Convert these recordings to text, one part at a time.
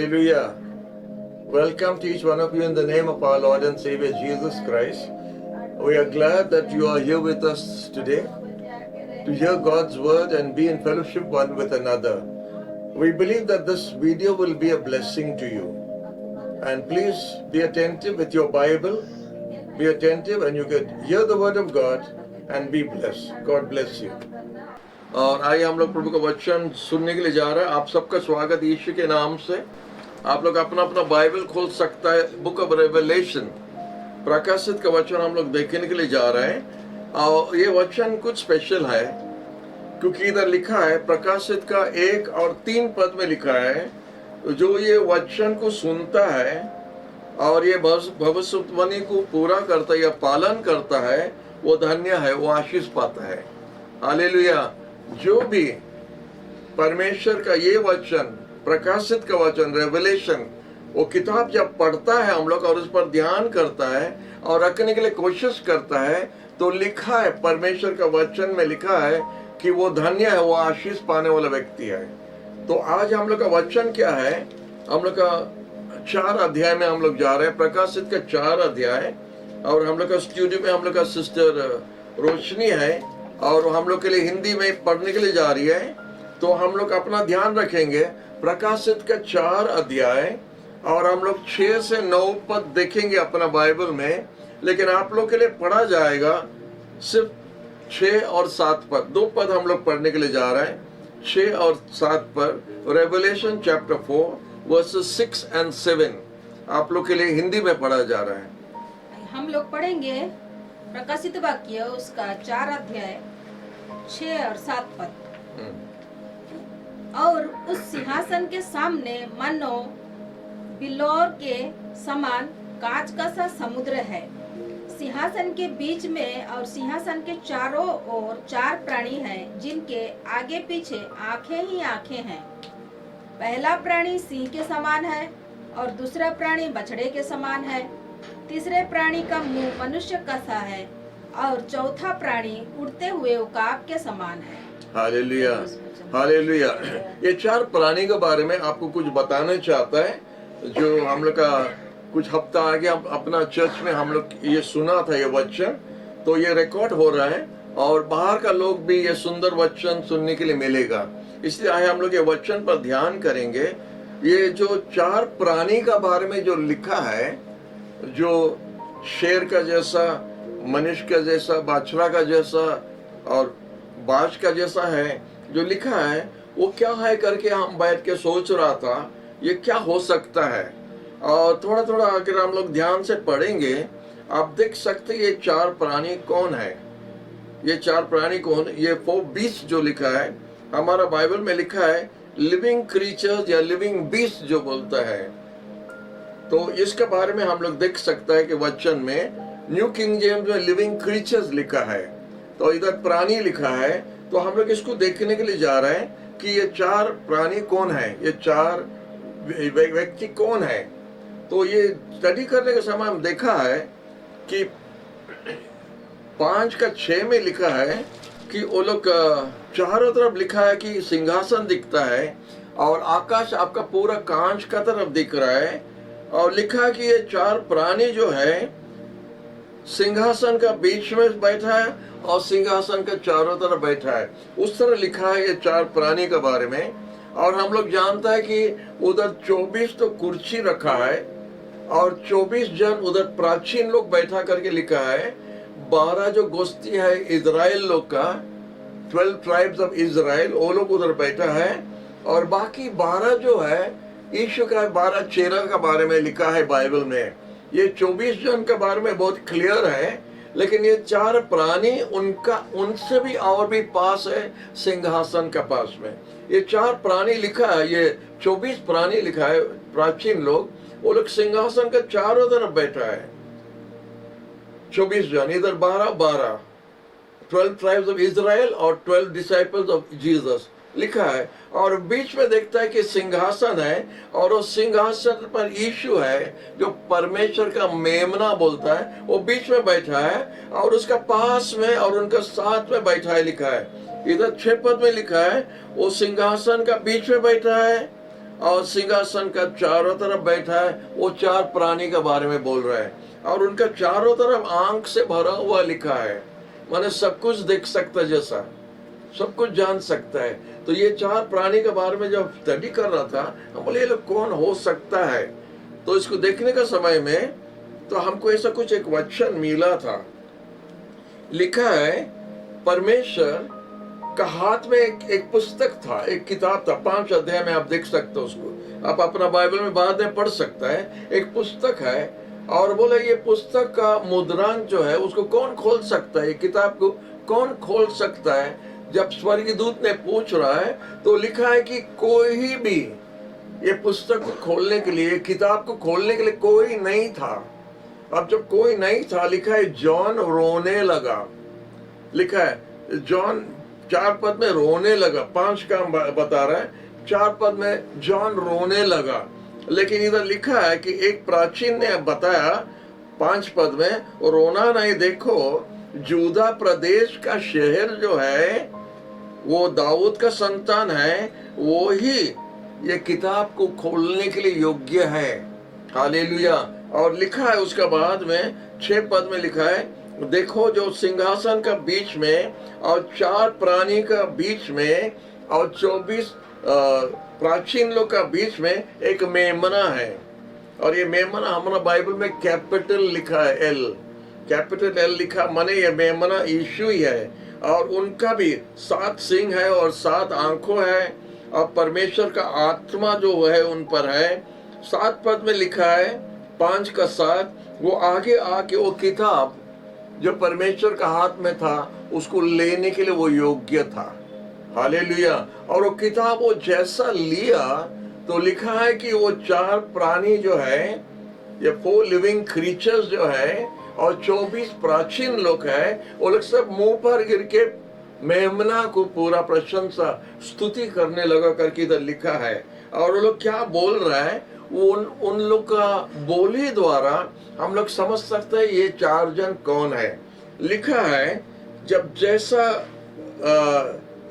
Hallelujah. Welcome to each one of you in the name of our Lord and Savior Jesus Christ. We are glad that you are here with us today to hear God's word and be in fellowship one with another. We believe that this video will be a blessing to you. And please be attentive with your Bible. Be attentive and you can hear the word of God and be blessed. God bless you. और आइए हम लोग प्रभु का वचन सुनने के लिए जा रहे हैं। आप सबका स्वागत यीशु के नाम से। आप लोग अपना अपना बाइबल खोल सकता है। बुक ऑफ रेवलेशन, प्रकाशित का वचन हम लोग देखने के लिए जा रहे हैं। और ये वचन कुछ स्पेशल है क्योंकि इधर लिखा है, प्रकाशित का 1 और 3 पद में लिखा है, जो ये वचन को सुनता है और ये भविष्यवाणी को पूरा करता है या पालन करता है, वो धन्य है, वो आशीष पाता है। हालेलुया। जो भी परमेश्वर का ये वचन, प्रकाशित का वचन, रेवलेशन, वो किताब जब पढ़ता है हम लोग और उस पर ध्यान करता है और रखने के लिए कोशिश करता है, तो लिखा है, परमेश्वर का वचन में लिखा है कि वो धन्य है, वो आशीष पाने वाला व्यक्ति है। तो आज हम लोग का वचन क्या है? हम लोग का 4 अध्याय में हम लोग जा रहे हैं, प्रकाशित का 4 अध्याय। और हम लोग का स्टूडियो में हम लोग का सिस्टर रोशनी है और हम लोग के लिए हिंदी में पढ़ने के लिए जा रही है। तो हम लोग अपना ध्यान रखेंगे प्रकाशित का 4 अध्याय और हम लोग 6 से 9 पद देखेंगे अपना बाइबल में, लेकिन आप लोग के लिए पढ़ा जाएगा सिर्फ 6 और 7 पद। 2 पद हम लोग पढ़ने के लिए जा रहे हैं, 6 और 7 पद। रेवलेशन चैप्टर 4 वर्सेस 6 and 7 आप लोग के लिए हिंदी में पढ़ा जा रहा है। हम लोग पढ़ेंगे प्रकाशित वाक्य उसका 4 अध्याय 6 और 7 पद। और उस सिंहासन के सामने मानो बिल्लौर के समान कांच का सा समुद्र है। सिंहासन के बीच में और सिंहासन के चारों ओर 4 प्राणी हैं, जिनके आगे पीछे आंखें ही आंखें हैं। पहला प्राणी सिंह के समान है और दूसरा प्राणी बछड़े के समान है। तीसरे प्राणी का मुंह मनुष्य का सा है और चौथा प्राणी उड़ते हुए उकाब के समान है। Hallelujah, hallelujah. ये 4 प्राणी के बारे में आपको कुछ बताना चाहता है, जो हम लोग का कुछ हफ्ता आगे अपना चर्च में हम लोग ये सुना था ये वचन, तो ये रिकॉर्ड हो रहा है और बाहर का लोग भी ये सुंदर वचन सुनने के लिए मिलेगा। इसलिए आए हम लोग ये वचन पर ध्यान करेंगे। ये जो 4 प्राणी का बारे में जो लिखा है, जो शेर का जैसा, मनुष्य का जैसा, बाछड़ा का जैसा और बाज का जैसा है, जो लिखा है वो क्या है करके हम बैठ के सोच रहा था ये क्या हो सकता है। और थोड़ा थोड़ा अगर हम लोग ध्यान से पढ़ेंगे, आप देख सकते ये 4 प्राणी कौन है। ये 4 प्राणी कौन? ये 4 बीस्ट जो लिखा है, हमारा बाइबल में लिखा है लिविंग क्रीचर्स या लिविंग बीस्ट जो बोलता है। तो इसके बारे में हम लोग देख सकता है कि वचन में न्यू किंग जेम्स में लिविंग क्रीचर्स लिखा है, तो इधर प्राणी लिखा है। तो हम लोग इसको देखने के लिए जा रहे हैं कि ये 4 प्राणी कौन है, ये 4 व्यक्ति कौन है। तो ये स्टडी करने के समय हम देखा है कि 5 का 6 में लिखा है कि वो लोग चारों तरफ लिखा है कि सिंहासन दिखता है और आकाश आपका पूरा कांच का तरफ दिख रहा है। और लिखा है कि ये 4 प्राणी जो है सिंहासन का बीच में बैठा है और सिंहासन के चारों तरफ बैठा है। उस तरह लिखा है ये 4 प्राणी के बारे में। और हम लोग जानता है कि उधर 24 तो कुर्सी रखा है और 24 जन उधर प्राचीन लोग बैठा करके लिखा है। 12 जो गोष्ठी है इजराइल लोग का, 12 ट्राइब्स ऑफ इजराइल, वो लोग उधर बैठा है। और बाकी 12 जो है यीशु का 12 चेहरा के बारे में लिखा है बाइबल में। ये 24 जन के बारे में बहुत क्लियर है, लेकिन ये 4 प्राणी उनका उनसे भी और भी पास है सिंहासन के पास में। ये 4 प्राणी लिखा है, ये 24 प्राणी लिखा है, प्राचीन लोग, वो लोग सिंहासन के चारों तरफ बैठा है। 24 जन, इधर 12 12 ट्राइब्स ऑफ इजराइल और 12 डिसाइपल्स ऑफ जीसस लिखा है। और बीच में देखता है कि सिंहासन है और उस सिंहासन पर यीशु है जो परमेश्वर का मेमना बोलता है, वो बीच में बैठा है और उसका पास में और उनका साथ में बैठा है लिखा है। इधर 6 पद में लिखा है वो सिंहासन का बीच में बैठा है और सिंहासन का चारों तरफ बैठा है, वो चार प्राणी के बारे में बोल रहा है। और उनका चारों तरफ आंख से भरा हुआ लिखा है, माने सब कुछ देख सकता जैसा, सब कुछ जान सकता है। तो ये चार प्राणी के बारे में जब स्टडी कर रहा था, हम बोले ये लोग कौन हो सकता है। तो इसको देखने का समय में तो हमको ऐसा कुछ एक वचन मिला था, लिखा है परमेश्वर का हाथ में एक पुस्तक था, एक किताब था, 5 अध्याय में आप देख सकते हो उसको, आप अपना बाइबल में बाद में पढ़ सकता है। एक पुस्तक है और बोले ये पुस्तक का मुद्रांक जो है उसको कौन खोल सकता है, ये किताब को कौन खोल सकता है। जब स्वर्गदूत ने पूछ रहा है तो लिखा है कि कोई भी ये पुस्तक को खोलने के लिए, किताब को खोलने के लिए कोई नहीं था। अब जब कोई नहीं था, लिखा है जॉन रोने लगा। लिखा है जॉन 4 पद में रोने लगा, 5 का बता रहा है, 4 पद में जॉन रोने लगा। लेकिन इधर लिखा है कि एक प्राचीन ने बताया 5 पद में, रोना नहीं, देखो जूदा प्रदेश का शहर जो है वो दाऊद का संतान है, वो ही ये किताब को खोलने के लिए योग्य है। हालेलुया। और लिखा है उसका बाद में 6 पद में लिखा है, देखो जो सिंहासन का बीच में और 4 प्राणी का बीच में और 24 प्राचीन लोग का बीच में एक मेमना है। और ये मेमना हमारा बाइबल में कैपिटल लिखा है, एल, कैपिटल एल लिखा, माने ये मेमना यीशु ही है। और उनका भी 7 सिंह है और 7 आंखों है और परमेश्वर का आत्मा जो है उन पर है। 7 पद में लिखा है 5 का 7, वो आगे आके वो किताब जो परमेश्वर का हाथ में था उसको लेने के लिए वो योग्य था। हालेलुया। और वो किताब वो जैसा लिया तो लिखा है कि वो 4 प्राणी जो है, ये 4 लिविंग क्रीचर्स जो है और 24 प्राचीन लोग है, वो लोग सब मुंह पर गिर के मेमना को पूरा प्रशंसा स्तुति करने लगा करके इधर लिखा है। और वो लोग क्या बोल रहा है, वो उन लोग का बोली द्वारा हम लोग समझ सकते हैं ये 4 जन कौन है। लिखा है जब जैसा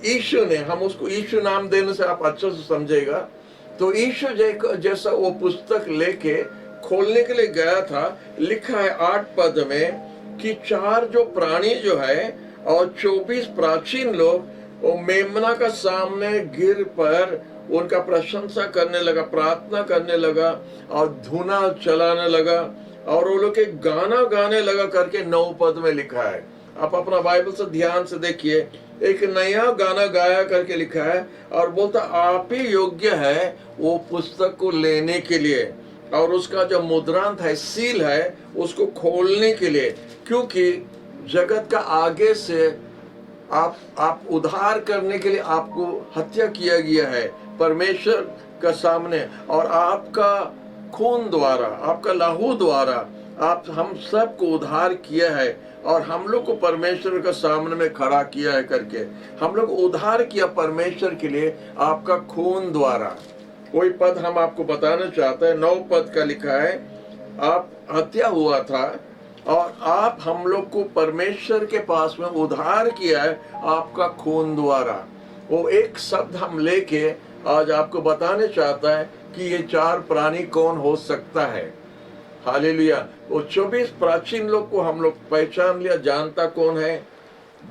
यीशु ने, हम उसको यीशु नाम देने से आप अच्छे से समझेगा, तो यीशु जैसा वो पुस्तक लेके खोलने के लिए गया था, लिखा है 8 पद में कि 4 जो प्राणी जो है और 24 प्राचीन लोग वो मेमना का सामने गिर पर उनका प्रशंसा करने लगा, प्रार्थना करने लगा और धुना चलाने लगा और वो लोग एक गाना गाने लगा करके 9 पद में लिखा है। आप अपना बाइबल से ध्यान से देखिए, एक नया गाना गाया करके लिखा है और बोलता आप ही योग्य है वो पुस्तक को लेने के लिए और उसका जो मुद्रांक है, सील है, उसको खोलने के लिए, क्योंकि जगत का आगे से आप उद्धार करने के लिए आपको हत्या किया गया है परमेश्वर का सामने, और आपका खून द्वारा, आपका लहू द्वारा आप हम सबको उद्धार किया है और हम लोग को परमेश्वर के सामने में खड़ा किया है करके हम लोग उद्धार किया परमेश्वर के लिए आपका खून द्वारा। कोई पद हम आपको बताना चाहते हैं, 9 पद का लिखा है, आप हत्या हुआ था और आप हम लोग को परमेश्वर के पास में उद्धार किया है आपका खून द्वारा। वो एक शब्द हम लेके आज आपको बताने चाहता है कि ये 4 प्राणी कौन हो सकता है। हालेलुया। वो 24 प्राचीन लोग को हम लोग पहचान लिया, जानता कौन है।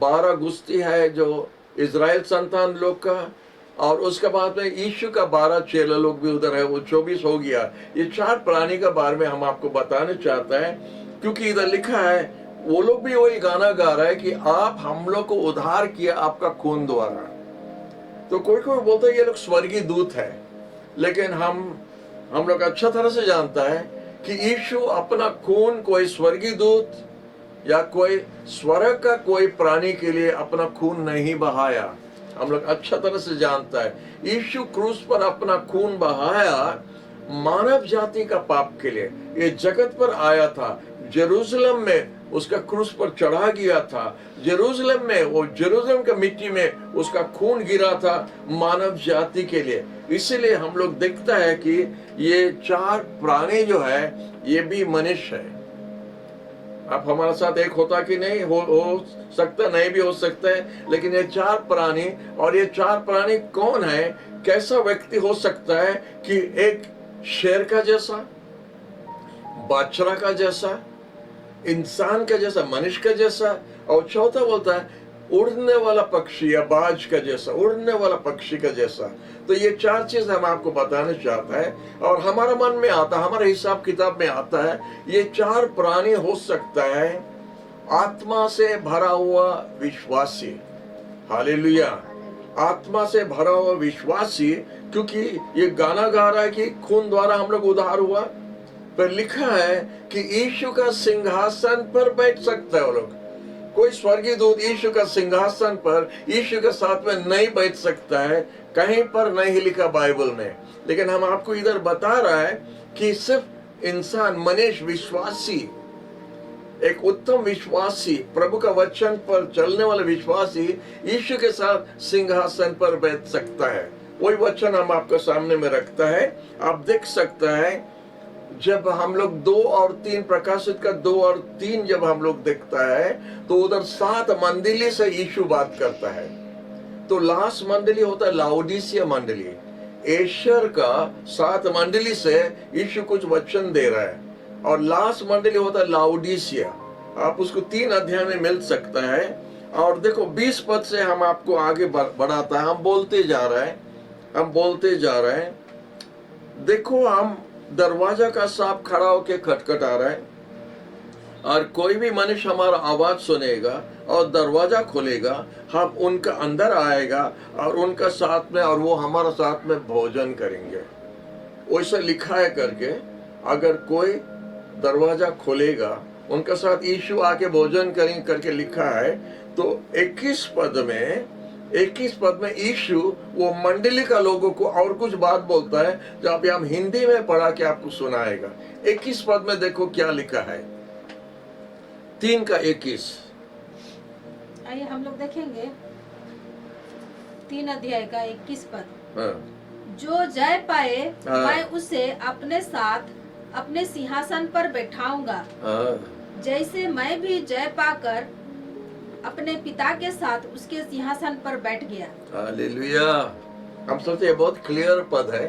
12 गुस्ती है जो इजराइल संतान लोग का, और उसके बाद में यीशु का 12 चेला लोग भी उधर है, वो 24 हो गया। ये 4 प्राणी के बारे में हम आपको बताने चाहते हैं, क्योंकि इधर लिखा है वो लोग भी वही गाना गा रहा है कि आप हम लोग को उद्धार किया आपका खून द्वारा। तो कोई कोई बोलता है ये लोग स्वर्गीय दूत है, लेकिन हम लोग अच्छा तरह से जानता है कि यीशु अपना खून कोई स्वर्गीय दूत या कोई स्वर्ग का कोई प्राणी के लिए अपना खून नहीं बहाया। हम लोग अच्छा तरह से जानता है यीशु क्रूस पर अपना खून बहाया मानव जाति का पाप के लिए। ये जगत पर आया था, जेरूसलम में उसका क्रूस पर चढ़ा गया था, जेरूसलम में वो जेरूसलम के मिट्टी में उसका खून गिरा था मानव जाति के लिए। इसीलिए हम लोग देखता है कि ये 4 प्राणी जो है ये भी मनुष्य है। आप हमारे साथ एक होता कि नहीं हो सकता, नहीं भी हो सकता है, लेकिन ये चार प्राणी, और ये चार प्राणी कौन है, कैसा व्यक्ति हो सकता है कि एक शेर का जैसा, बाछड़ा का जैसा, इंसान का जैसा, मनुष्य का जैसा, और चौथा बोलता है उड़ने वाला पक्षी या बाज का जैसा, उड़ने वाला पक्षी का जैसा। तो ये चार चीज हम आपको बताना चाहता है, और हमारा मन में आता, हमारे हिसाब किताब में आता है, ये चार प्राणी हो सकता है आत्मा से भरा हुआ विश्वासी। हालेलुया, आत्मा से भरा हुआ विश्वासी, क्योंकि ये गाना गा रहा है कि खून द्वारा हम लोग उद्धार हुआ, पर लिखा है कि यीशु का सिंहासन पर बैठ सकता है वो लोग। कोई स्वर्गीय दूत यीशु का सिंहासन पर यीशु के साथ में नहीं बैठ सकता है, कहीं पर नहीं लिखा बाइबल में। लेकिन हम आपको इधर बता रहा है कि सिर्फ इंसान, मनुष्य विश्वासी, एक उत्तम विश्वासी, प्रभु का वचन पर चलने वाला विश्वासी यीशु के साथ सिंहासन पर बैठ सकता है। वही वचन हम आपके सामने में रखता है। आप देख सकता है, जब हम लोग 2 और 3 प्रकाशित का 2 और 3 जब हम लोग देखता है, तो उधर 7 मंडली से यीशु बात करता है। तो लास्ट मंडली होता है लाउडीसिया मंडली। एशियर का 7 मंडली से यीशु कुछ वचन दे रहा है, और लास्ट मंडली होता है लाउडीसिया। आप उसको 3 अध्याय में मिल सकता है। और देखो 20 पद से हम आपको आगे बढ़ाता है। हम बोलते जा रहे हैं, देखो हम दरवाजा का सांप खड़ा होके खटखटा रहा है, और कोई भी मनुष्य हमारा आवाज सुनेगा और दरवाजा खोलेगा, हम उनका अंदर आएगा और उनका साथ में, और वो हमारा साथ में भोजन करेंगे। वैसा लिखा है करके, अगर कोई दरवाजा खोलेगा उनका साथ यीशु आके भोजन करेंगे करके लिखा है। तो 21 पद में यीशु वो मंडली का लोगों को और कुछ बात बोलता है, जो अभी हम हिंदी में पढ़ा के आपको सुनाएगा। 21 पद में देखो क्या लिखा है, 3 का 21। आइए हम लोग देखेंगे 3 अध्याय का 21 पद। हाँ। जो जय पाए, हाँ। मैं उसे अपने साथ अपने सिंहासन पर बैठाऊंगा, हाँ। जैसे मैं भी जय पाकर अपने पिता के साथ उसके सिंहासन पर बैठ गया। हालेलुया। हम सोचते हैं बहुत क्लियर पद है।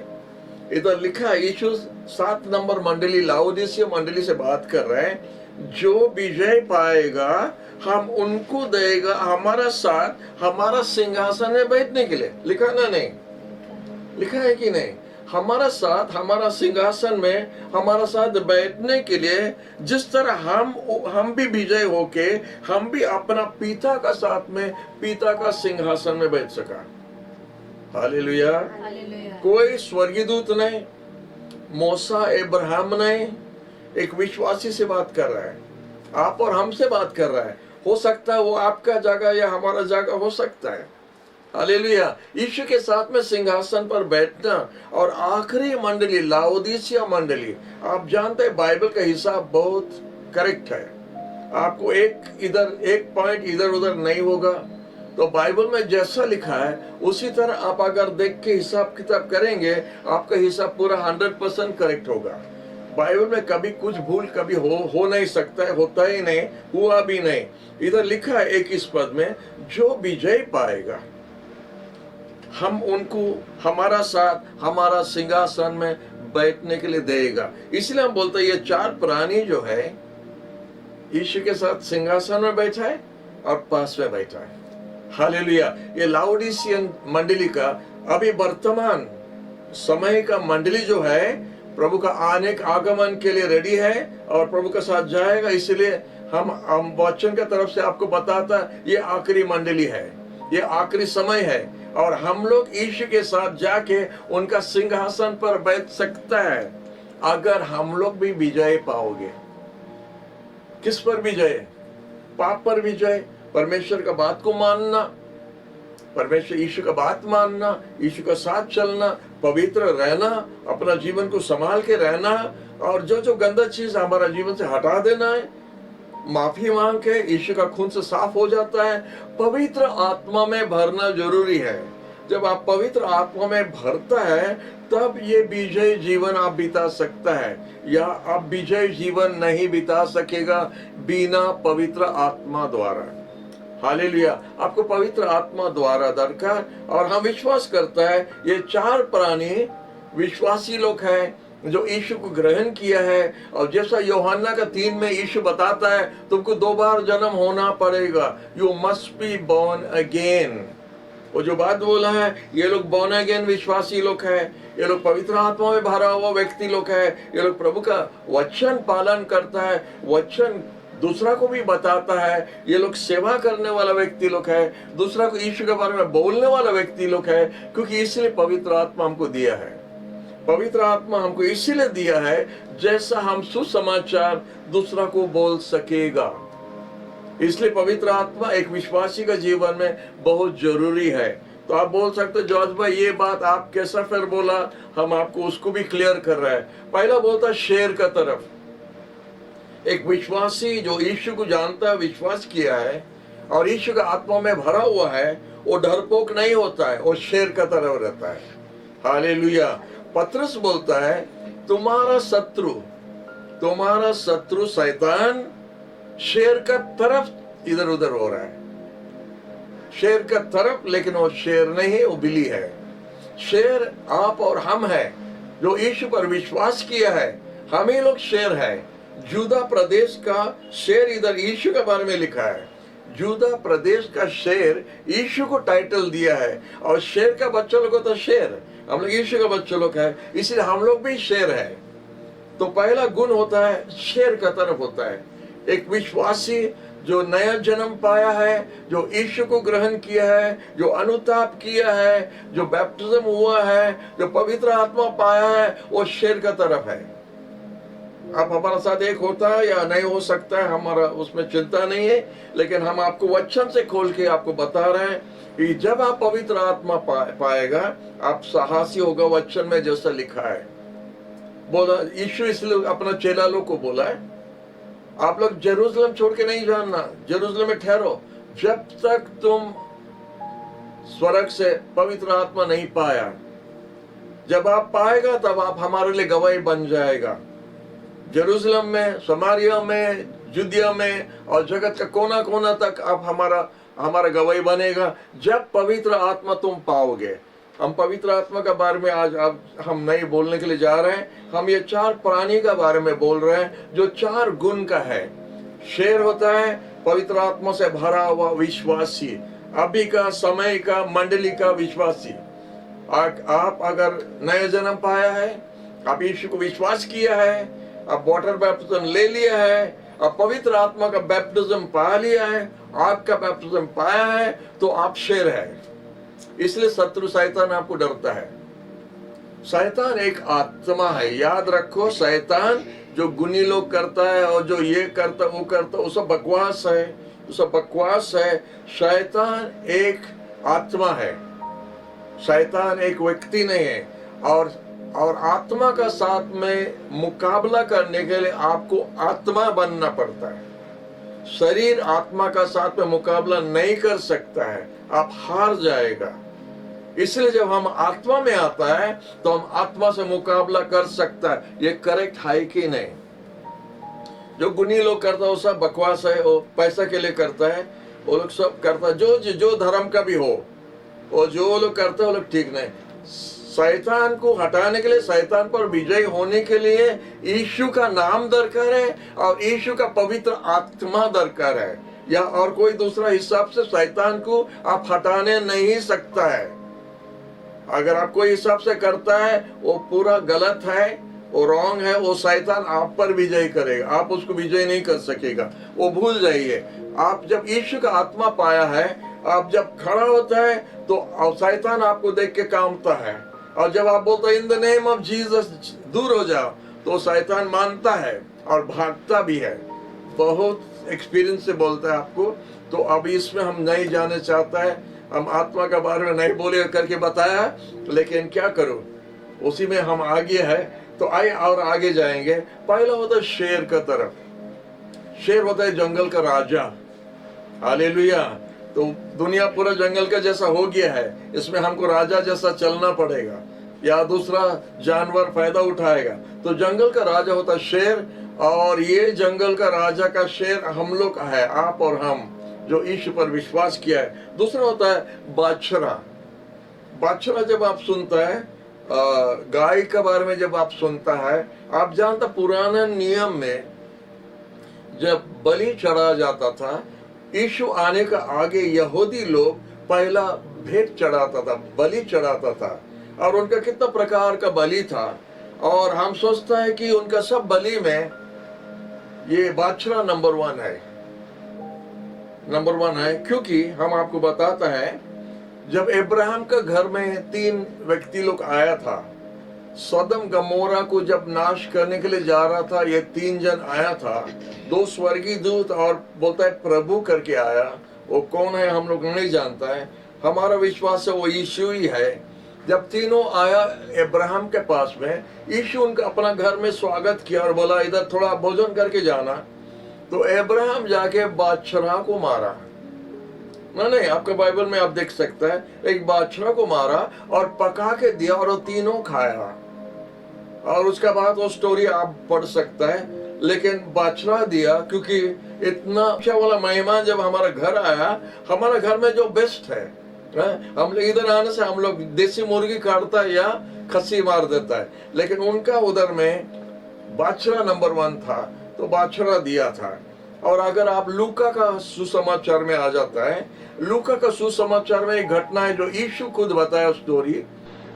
इधर लिखा है यीशु 7 नंबर मंडली लाउदीसिया मंडली से बात कर रहे हैं, जो विजय पाएगा हम उनको देगा हमारा साथ हमारा सिंहासन में बैठने के लिए। लिखा ना नहीं? लिखा है कि नहीं? हमारा साथ हमारा सिंहासन में हमारा साथ बैठने के लिए, जिस तरह हम भी विजय होके हम भी अपना पिता का साथ में पिता का सिंहासन में बैठ सका। हालेलुया। कोई स्वर्गीय दूत नहीं, मूसा इब्राहिम नहीं, एक विश्वासी से बात कर रहा है, आप और हमसे बात कर रहा है। हो सकता है वो आपका जगह या हमारा जगह हो सकता है। हालेलुया। यीशु के साथ में सिंहासन पर बैठना। और आखिरी मंडली लाउदीसिया मंडली, आप जानते हैं बाइबल का हिसाब बहुत करेक्ट है। आपको एक पॉइंट इधर उधर नहीं होगा। तो बाइबल में जैसा लिखा है उसी तरह आप अगर देख के हिसाब किताब करेंगे, आपका हिसाब पूरा 100% करेक्ट होगा। बाइबल में कभी कुछ भूल कभी हो नहीं सकता है, होता ही नहीं, हुआ भी नहीं। इधर लिखा है 21 पद में, जो विजय पाएगा हम उनको हमारा साथ हमारा सिंहासन में बैठने के लिए देगा। इसलिए हम बोलते हैं ये 4 प्राणी जो है यीशु के साथ सिंहासन में बैठा है और पास में बैठा है। हालेलुया। ये लाउडीसियन मंडली का अभी वर्तमान समय का मंडली जो है, प्रभु का आगमन के लिए रेडी है और प्रभु के साथ जाएगा। इसलिए हम वचन के तरफ से आपको बताता ये आखिरी मंडली है, ये आखिरी समय है, और हम लोग यीशु के साथ जाके उनका सिंहासन पर बैठ सकता है अगर हम लोग भी विजय पाओगे। किस पर विजय? पाप पर विजय, परमेश्वर का बात को मानना, परमेश्वर यीशु का बात मानना, यीशु का साथ चलना, पवित्र रहना, अपना जीवन को संभाल के रहना, और जो गंदा चीज हमारा जीवन से हटा देना है, माफी मांग के यीशु का खून से साफ हो जाता है। पवित्र आत्मा में भरना जरूरी है। जब आप पवित्र आत्मा में भरता है तब ये विजय जीवन आप बिता सकता है, या आप विजय जीवन नहीं बिता सकेगा बिना पवित्र आत्मा द्वारा। हालेलुया। आपको पवित्र आत्मा द्वारा दरकार, और हम विश्वास करता है ये चार प्राणी विश्वासी लोग हैं जो यीशु को ग्रहण किया है। और जैसा यूहन्ना का 3 में यीशु बताता है, तुमको 2 बार जन्म होना पड़ेगा, you must be born again. वो जो बात बोला है, ये लोग बोर्न अगेन विश्वासी लोग हैं, ये लोग पवित्र आत्मा में भरा हुआ व्यक्ति लोग हैं, ये लोग प्रभु का वचन पालन करता है, वचन दूसरा को भी बताता है, ये लोग सेवा करने वाला व्यक्ति लोग है, दूसरा को यीशु के बारे में बोलने वाला व्यक्ति लोग है। क्योंकि इसलिए पवित्र आत्मा हमको दिया है। पवित्र आत्मा हमको इसीलिए दिया है जैसा हम सुसमाचार दूसरा को बोल सकेगा। इसलिए पवित्र आत्मा एक विश्वासी का जीवन में बहुत जरूरी है। तो आप बोल सकते जॉर्ज भाई ये बात आप कैसा फिर बोला, हम आपको उसको भी क्लियर कर रहे हैं। पहला बोलता शेर का तरफ, एक विश्वासी जो यीशु को जानता है, विश्वास किया है और यीशु का आत्मा में भरा हुआ है, वो डरपोक नहीं होता है, वो शेर का तरफ रहता है। हालेलुया। पतरस बोलता है तुम्हारा शत्रु शैतान शेर का तरफ इधर उधर हो रहा है, शेर का तरफ, लेकिन वो शेर नहीं, वो बिल्ली है। शेर आप और हम है जो यीशु पर विश्वास किया है, हम ही लोग शेर है। जूदा प्रदेश का शेर इधर यीशु के बारे में लिखा है। जूदा प्रदेश का शेर यीशु को टाइटल दिया है, और शेर का बच्चा लोग होता शेर, हम लोग यीशु का बच्चे लोग है, इसलिए हम लोग भी शेर है। तो पहला गुण होता है शेर का तरफ होता है। एक विश्वासी जो नया जन्म पाया है, जो यीशु को ग्रहण किया है, जो अनुताप किया है, जो बैप्टिज्म हुआ है, जो पवित्र आत्मा पाया है, वो शेर का तरफ है। आप हमारा साथ एक होता है या नहीं हो सकता है, हमारा उसमें चिंता नहीं है, लेकिन हम आपको वचन से खोल के आपको बता रहे हैं कि जब आप पवित्र आत्मा पाएगा आप साहसी होगा। वचन में जैसा लिखा है, बोला यीशु इसलिए अपना चेला लोग को बोला है, आप लोग जेरूसलम छोड़ के नहीं जाना, जेरूसलम में ठहरो जब तक तुम स्वर्ग से पवित्र आत्मा नहीं पाया। जब आप पाएगा तब आप हमारे लिए गवाही बन जाएगा। जेरूसलम में, समारिया में, जुदिया में और जगत का कोना कोना तक आप हमारा गवाही बनेगा जब पवित्र आत्मा तुम पाओगे। हम पवित्र आत्मा के बारे में आज अब हम नहीं बोलने के लिए जा रहे हैं, हम ये चार प्राणी के बारे में बोल रहे हैं जो चार गुण का है। शेर होता है पवित्र आत्मा से भरा हुआ विश्वासी, अभी का समय का मंडली का विश्वासी। आप अगर नया जन्म पाया है, आप यीशु को विश्वास किया है, आप वाटर बैप्टिज्म ले लिया है, आप पवित्र आत्मा का बैप्टिज्म पा लिया है, आग का बैप्टिज्म पाया है, तो आप शेर है। इसलिए शत्रु शैतान आपको डरता है। शैतान एक आत्मा है, याद रखो। शैतान जो गुनी लोग करता है और जो ये करता वो करता, वो सब बकवास है, वो सब बकवास है। शैतान एक आत्मा है, शैतान एक व्यक्ति नहीं है। और आत्मा का साथ में मुकाबला करने के लिए आपको आत्मा बनना पड़ता है। शरीर आत्मा का साथ में मुकाबला नहीं कर सकता है, आप हार जाएगा। इसलिए जब हम आत्मा में आता है तो हम आत्मा से मुकाबला कर सकता है। ये करेक्ट है कि नहीं? जो गुनी लोग करता है वो सब बकवास है, वो पैसा के लिए करता है, वो लोग सब करता है जो धर्म का भी हो, वो जो लोग करते हैं वो लोग ठीक नहीं। शैतान को हटाने के लिए, शैतान पर विजय होने के लिए यीशु का नाम दरकार है और यीशु का पवित्र आत्मा दरकार है, या और कोई दूसरा हिसाब से शैतान को आप हटाने नहीं सकता है। अगर आप कोई हिसाब से करता है वो पूरा गलत है, वो रॉन्ग है, वो शैतान आप पर विजय करेगा, आप उसको विजय नहीं कर सकेगा। वो भूल जाइए। आप जब यीशु का आत्मा पाया है, आप जब खड़ा होता है तो शैतान आपको देख के कांपता है, और जब आप बोलते हैं in the name of Jesus दूर हो जाओ, तो शैतान मानता है और भागता भी है। बहुत एक्सपीरियंस से बोलता है आपको। तो अब इसमें हम नहीं जाने चाहता है, हम आत्मा के बारे में नहीं बोले करके बताया, लेकिन क्या करूं, उसी में हम आगे है। तो आइए और आगे जाएंगे। पहला होता है शेर का तरफ। शेर होता है जंगल का राजा। हालेलुया। तो दुनिया पूरा जंगल का जैसा हो गया है, इसमें हमको राजा जैसा चलना पड़ेगा या दूसरा जानवर फायदा उठाएगा। तो जंगल का राजा होता है शेर, और ये जंगल का राजा का शेर हम लोग है, आप और हम जो ईश्वर पर विश्वास किया है। दूसरा होता है बाछड़ा। बाछड़ा जब आप सुनता है, गाय के बारे में जब आप सुनता है, आप जानता पुराने नियम में जब बलि चढ़ा जाता था, यीशु आने का आगे यहूदी लोग पहला भेंट चढ़ाता था, बलि चढ़ाता था, और उनका कितना प्रकार का बलि था। और हम सोचता है कि उनका सब बलि में ये बाछड़ा नंबर वन है, क्योंकि हम आपको बताता है जब इब्राहिम का घर में 3 व्यक्ति लोग आया था, सदम गमोरा को जब नाश करने के लिए जा रहा था, ये 3 जन आया था, 2 स्वर्गीय दूत और बोलता है प्रभु करके आया। वो कौन है हम लोग नहीं जानता है, हमारा विश्वास है वो यीशु ही है। जब तीनों आया इब्राहिम के पास में, यीशु उनका अपना घर में स्वागत किया और बोला इधर थोड़ा भोजन करके जाना। तो इब्राहिम जाके बादशाह को मारा। नहीं, आपके बाइबल में आप देख सकते हैं, एक बादशाह को मारा और पका के दिया और वो तीनों खाया। और उसका बाद वो स्टोरी आप पढ़ सकता है, लेकिन बादशाह दिया क्योंकि इतना अच्छा वाला मेहमान जब हमारा घर आया, हमारा घर में जो बेस्ट है, हम लोग इधर आने से हम लोग देसी मुर्गी काटता है या खस्सी मार देता है, लेकिन उनका उधर में बादशाह नंबर 1 था, तो बादशाह दिया था। और अगर आप लूका का सुसमाचार में आ जाता है, लूका का सुसमाचार में एक घटना है जो यीशु खुद बताया स्टोरी।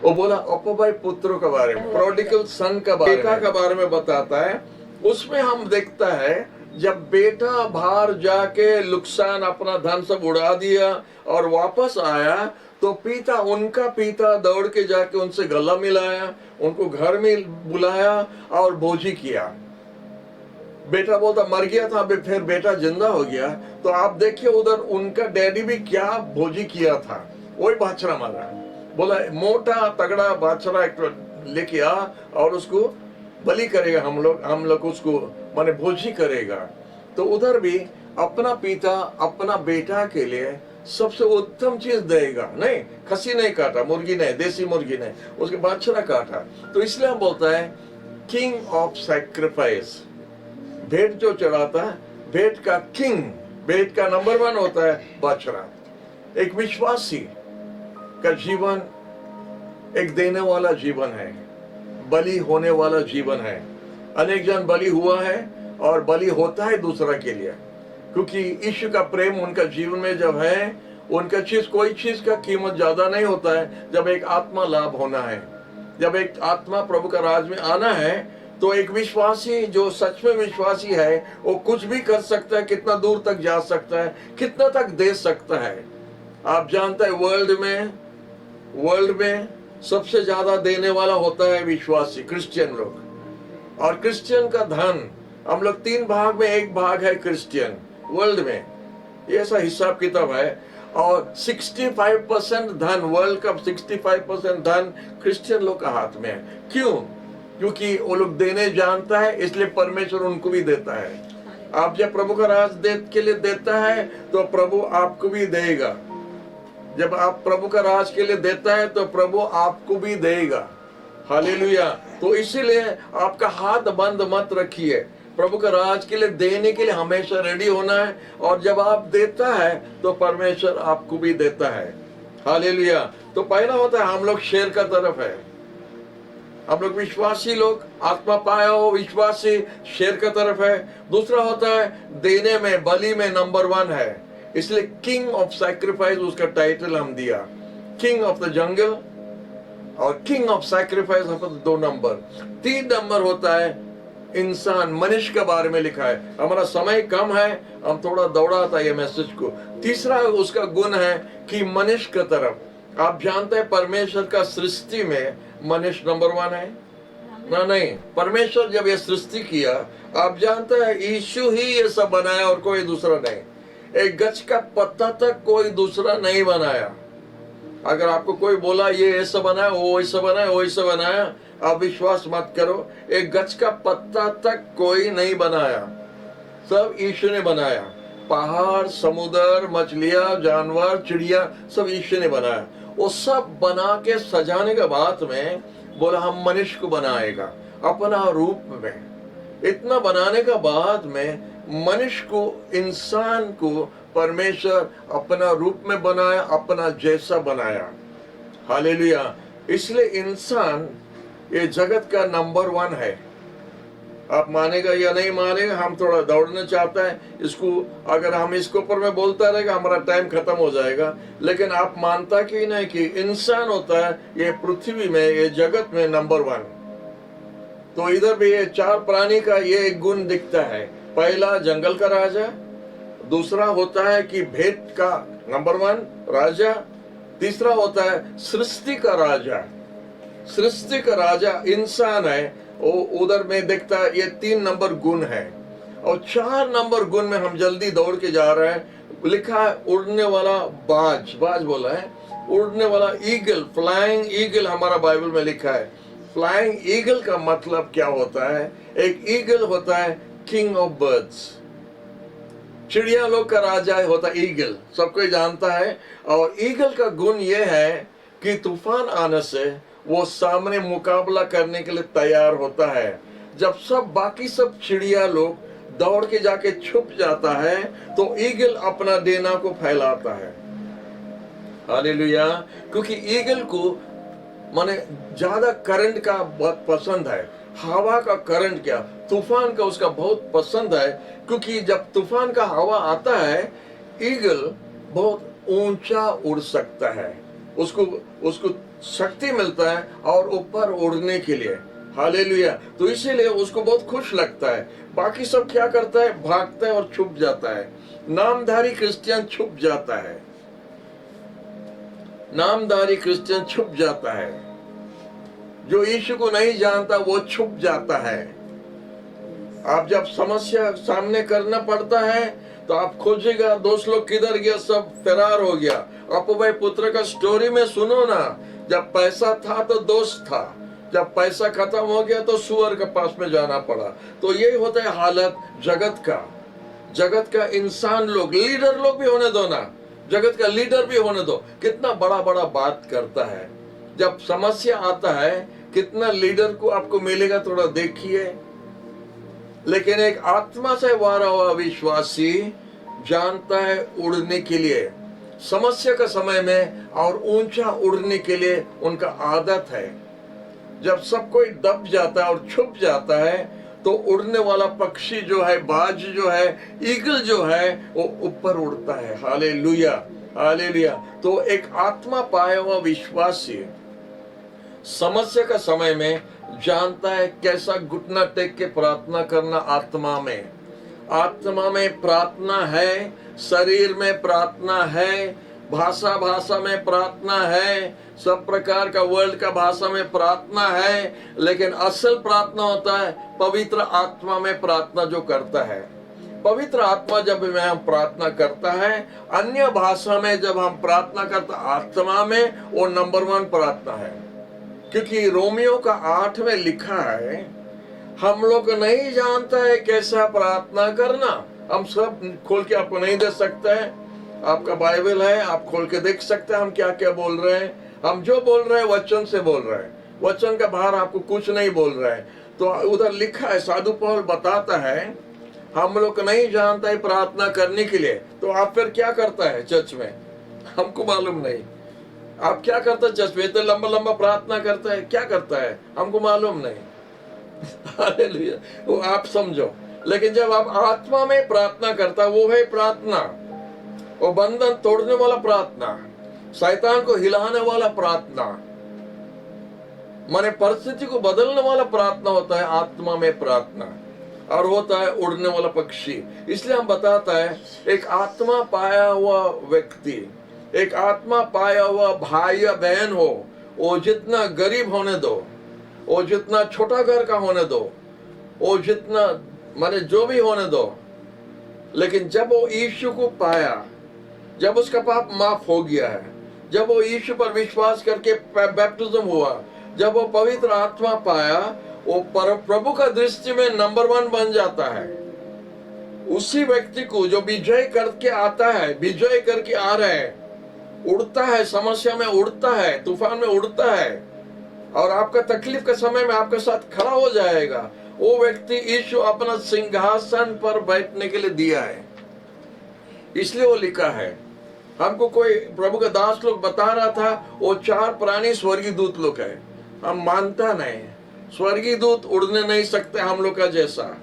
वो बोला अपभाई पुत्रों के बारे में, प्रोडिगल सन का बेटा के बारे में बताता है। उसमें हम देखता है जब बेटा बाहर जाके नुकसान अपना धन सब उड़ा दिया और वापस आया, तो उनका पिता दौड़ के जाके उनसे गला मिलाया, उनको घर में बुलाया और भोजी किया। बेटा बोलता मर गया था, अभी फिर बेटा जिंदा हो गया। तो आप देखिए उधर उनका डैडी भी क्या भोजी किया था, वही बादशाह मारा। बोला मोटा तगड़ा बादशाह एक लेके आ और उसको बलि करेगा, हम लोग उसको माने भोजी करेगा। तो उधर भी अपना पिता अपना बेटा के लिए सबसे उत्तम चीज देगा। नहीं, खसी नहीं काटा, मुर्गी नहीं, देसी मुर्गी नहीं, उसके बादशाह काटा। तो इसलिए हम बोलता है किंग ऑफ सैक्रिफाइस, भेंट जो चढ़ाता है, भेंट का किंग, भेंट का नंबर 1 होता है बादशाह। एक विश्वासी का जीवन एक देने वाला जीवन है, बलि होने वाला जीवन है। अनेक जन बलि हुआ है और बलि होता है दूसरा के लिए, क्योंकि ईश्वर का प्रेम उनका जीवन में जब है, उनका कोई चीज का कीमत ज्यादा नहीं होता है। जब एक आत्मा लाभ होना है, जब एक आत्मा प्रभु का राज में आना है, तो एक विश्वासी जो सच में विश्वासी है वो कुछ भी कर सकता है, कितना दूर तक जा सकता है, कितना तक दे सकता है। आप जानते हैं वर्ल्ड में सबसे ज्यादा देने वाला होता है विश्वासी, क्रिश्चियन लोग। और क्रिश्चियन का धन हम लोग 3 भाग में 1 भाग है क्रिश्चियन वर्ल्ड में, ये ऐसा हिसाब किताब है। और 65% धन, वर्ल्ड का 65% धन क्रिश्चियन लोग का हाथ में है। क्यों? क्योंकि वो लोग देने जानता है, इसलिए परमेश्वर उनको भी देता है। आप जब प्रभु का राज के लिए देता है तो प्रभु आपको भी देगा। जब आप प्रभु का राज के लिए देता है तो प्रभु आपको भी देगा। हालेलुया। तो इसीलिए आपका हाथ बंद मत रखिए, प्रभु का राज के लिए देने के लिए हमेशा रेडी होना है। और जब आप देता है तो परमेश्वर आपको भी देता है। हालेलुया। तो पहला होता है हम लोग शेर का तरफ है, हम लोग विश्वासी लोग, आत्मा पाया हो विश्वासी शेर का तरफ है। दूसरा होता है देने में, बलि में नंबर 1 है, इसलिए किंग ऑफ सैक्रिफाइस उसका टाइटल हम दिया। किंग ऑफ द जंगल और king of sacrifice 2 number. 3 number होता है इंसान, मनुष्य के बारे में लिखा है। हमारा समय कम है, हम थोड़ा दौड़ाता ये मैसेज को। तीसरा उसका गुण है कि मनुष्य की तरफ। आप जानते हैं परमेश्वर का सृष्टि में मनुष्य नंबर 1 है ना? नहीं, परमेश्वर जब ये सृष्टि किया, आप जानते हैं यीशु ही ये सब बनाया और कोई दूसरा नहीं। एक गच का पत्ता तक कोई दूसरा नहीं बनाया। अगर आपको कोई बोला ये ऐसा बनाया, वो ऐसा बनाया, वो ऐसा बनाया, आप विश्वास मत करो। एक गच का पत्ता तक कोई नहीं बनाया, सब यीशु ने बनाया। पहाड़, समुद्र, मछलियां, जानवर, चिड़िया सब ईश्वर ने बनाया। वो सब बना के सजाने के बाद में बोला हम मनुष्य को बनाएगा अपना रूप में। इतना बनाने के बाद में मनुष्य को, इंसान को परमेश्वर अपना रूप में बनाया, अपना जैसा बनाया। हालेलुया। इसलिए इंसान ये जगत का नंबर 1 है। आप मानेगा या नहीं मानेगा, हम थोड़ा दौड़ना चाहता है इसको, अगर हम इसके ऊपर में बोलता रहेगा हमारा टाइम खत्म हो जाएगा। लेकिन आप मानता कि नहीं कि इंसान होता है ये पृथ्वी में, ये जगत में नंबर 1। तो इधर भी ये 4 प्राणी का ये एक गुण दिखता है। पहला जंगल का राजा, दूसरा होता है कि भेद का नंबर 1 राजा, तीसरा होता है सृष्टि का राजा। सृष्टि का राजा इंसान है, वो उधर में देखता है। ये 3 नंबर गुण है। और 4 नंबर गुण में हम जल्दी दौड़ के जा रहे हैं। लिखा है उड़ने वाला बाज, बाज बोला है, उड़ने वाला ईगल, फ्लाइंग ईगल हमारा बाइबल में लिखा है। फ्लाइंग ईगल का मतलब क्या होता है? एक ईगल होता है किंग ऑफ बर्ड्स, चिड़िया लोग का राजा होता है ईगल, सब कोई जानता है। और ईगल का गुण ये है कि तूफान आने से वो सामने मुकाबला करने के लिए तैयार होता है। जब सब बाकी सब चिड़िया लोग दौड़ के जाके छुप जाता है तो ईगल अपना डेना को फैलाता है। हालेलुया। क्योंकि ईगल को माने ज्यादा करंट का बहुत पसंद है, हवा का करंट क्या, तूफान का उसका बहुत पसंद है। क्योंकि जब तूफान का हवा आता है ईगल बहुत ऊंचा उड़ सकता है, उसको शक्ति मिलता है और ऊपर उड़ने के लिए। हालेलुया। तो इसीलिए उसको बहुत खुश लगता है। बाकी सब क्या करता है? भागता है और छुप जाता है। नामधारी क्रिश्चियन छुप जाता है, नामधारी क्रिश्चियन छुप जाता है। जो यीशु को नहीं जानता वो छुप जाता है। आप जब समस्या सामने करना पड़ता है तो आप खोजेगा दोस्त लोग किधर गया, सब फरार हो गया। अपू भाई पुत्र का स्टोरी में सुनो ना, जब पैसा था तो दोस्त था, जब पैसा खत्म हो गया तो सुअर के पास में जाना पड़ा। तो यही होता है हालत जगत का इंसान लोग, लीडर लोग भी होने दो ना, जगत का लीडर भी होने दो, कितना बड़ा बड़ा बात करता है। जब समस्या आता है कितना लीडर को आपको मिलेगा थोड़ा देखिए। लेकिन एक आत्मा से वारा हुआ विश्वासी जानता है उड़ने के लिए, समस्या का समय में और ऊंचा उड़ने के लिए उनका आदत है। जब सब कोई दब जाता है और छुप जाता है तो उड़ने वाला पक्षी जो है, बाज जो है, ईगल जो है, वो ऊपर उड़ता है। Hallelujah, hallelujah. तो एक आत्मा पाया हुआ विश्वासी समस्या का समय में जानता है कैसा घुटना टेक के प्रार्थना करना। आत्मा में प्रार्थना है, शरीर में प्रार्थना है, भाषा में प्रार्थना है, सब प्रकार का वर्ल्ड का भाषा में प्रार्थना है। लेकिन असल प्रार्थना होता है पवित्र आत्मा में प्रार्थना जो करता है। पवित्र आत्मा जब हम प्रार्थना करता है, अन्य भाषा में जब हम प्रार्थना करता, आत्मा में वो नंबर 1 प्रार्थना है। क्योंकि रोमियो का 8 में लिखा है हम लोग नहीं जानता है कैसा प्रार्थना करना। हम सब खोल के आपको नहीं दे सकते हैं, आपका बाइबल है, आप खोल के देख सकते हैं हम क्या क्या बोल रहे हैं। हम जो बोल रहे हैं वचन से बोल रहे हैं, वचन का बाहर आपको कुछ नहीं बोल रहे हैं। तो उधर लिखा है, साधु पौल बताता है हम लोग नहीं जानता है प्रार्थना करने के लिए। तो आप फिर क्या करता है चर्च में? हमको मालूम नहीं आप क्या करता है चर्च में, इतना लंबा लंबा प्रार्थना करता है, क्या करता है हमको मालूम नहीं। हालेलुया, वो आप समझो। लेकिन जब आप आत्मा में प्रार्थना करता, वो है प्रार्थना, वो बंधन तोड़ने वाला प्रार्थना, शैतान को हिलाने वाला प्रार्थना, माने परिस्थिति को बदलने वाला प्रार्थना होता है आत्मा में प्रार्थना। और होता है उड़ने वाला पक्षी। इसलिए हम बताता है एक आत्मा पाया हुआ व्यक्ति, एक आत्मा पाया हुआ भाई या बहन हो, वो जितना गरीब होने दो, वो जितना छोटा घर का होने दो, वो जितना माने जो भी होने दो, लेकिन जब वो यीशु को पाया, जब उसका पाप माफ हो गया है, जब वो यीशु पर विश्वास करके बैप्टिज्म हुआ, जब वो पवित्र आत्मा पाया, वो प्रभु का दृष्टि में नंबर 1 बन जाता है। उसी व्यक्ति को जो विजय करके आता है, विजय करके आ रहा है, उड़ता है, समस्या में उड़ता है, तूफान में उड़ता है और आपका तकलीफ के समय में आपके साथ खड़ा हो जाएगा, वो व्यक्ति यीशु अपना सिंहासन पर बैठने के लिए दिया है। इसलिए वो लिखा है। हमको कोई प्रभु का दास लोग बता रहा था, वो 4 प्राणी स्वर्गीय दूत लोग है। हम मानता नहीं, स्वर्गीय दूत उड़ने नहीं सकते हम लोग का जैसा।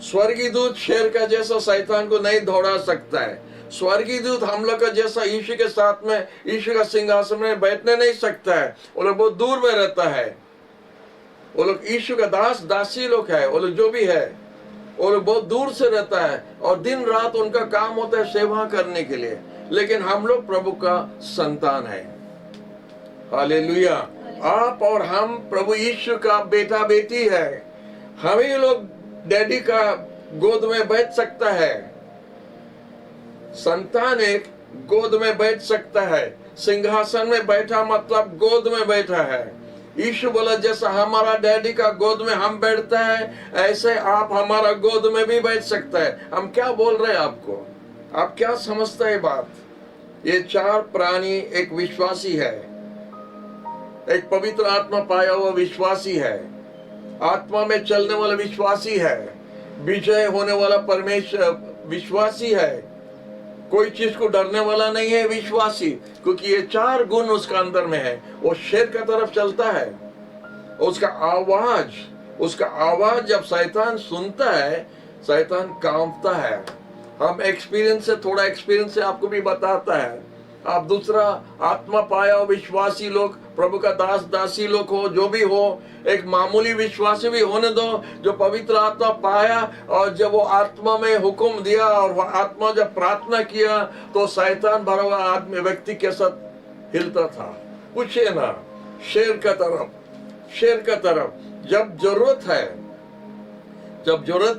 स्वर्गीय दूत शेर का जैसा शैतान को नहीं दौड़ा सकता है। स्वर्गीय दूत हम लोग का जैसा यीशु के साथ में, यीशु का सिंहासन में बैठने नहीं सकता है। वो लोग बहुत दूर में रहता है। वो लोग यीशु का दास दासी लोग है, वो लोग जो भी है, वो लोग बहुत दूर से रहता है और दिन रात उनका काम होता है सेवा करने के लिए। लेकिन हम लोग प्रभु का संतान है। हालेलुया। आप और हम प्रभु यीशु का बेटा बेटी है। हम ही लोग डैडी का गोद में बैठ सकता है। संतान एक गोद में बैठ सकता है। सिंहासन में बैठा मतलब गोद में बैठा है। यीशु बोला जैसा हमारा डैडी का गोद में हम बैठते हैं, ऐसे आप हमारा गोद में भी बैठ सकता है। हम क्या बोल रहे हैं आपको, आप क्या समझते हैं बात? ये 4 प्राणी एक विश्वासी है, एक पवित्र आत्मा पाया हुआ विश्वासी है, आत्मा में चलने वाला विश्वासी है, विजय होने वाला परमेश्वर विश्वासी है, कोई चीज को डरने वाला नहीं है विश्वासी, क्योंकि ये 4 गुण उसका अंदर में है। वो शेर का तरफ चलता है। उसका आवाज जब शैतान सुनता है, शैतान कांपता है। हम एक्सपीरियंस से, थोड़ा एक्सपीरियंस से आपको भी बताता है। आप दूसरा आत्मा पाया हो विश्वासी लोग, प्रभु का दास दासी लोग हो, जो भी हो, एक मामूली विश्वासी भी होने दो जो पवित्र आत्मा पाया, और जब वो आत्मा में हुक्म दिया और वो आत्मा जब प्रार्थना किया तो शैतान भरा हुआ आदमी व्यक्ति के साथ हिलता था। पूछे ना, शेर का तरफ जब जरूरत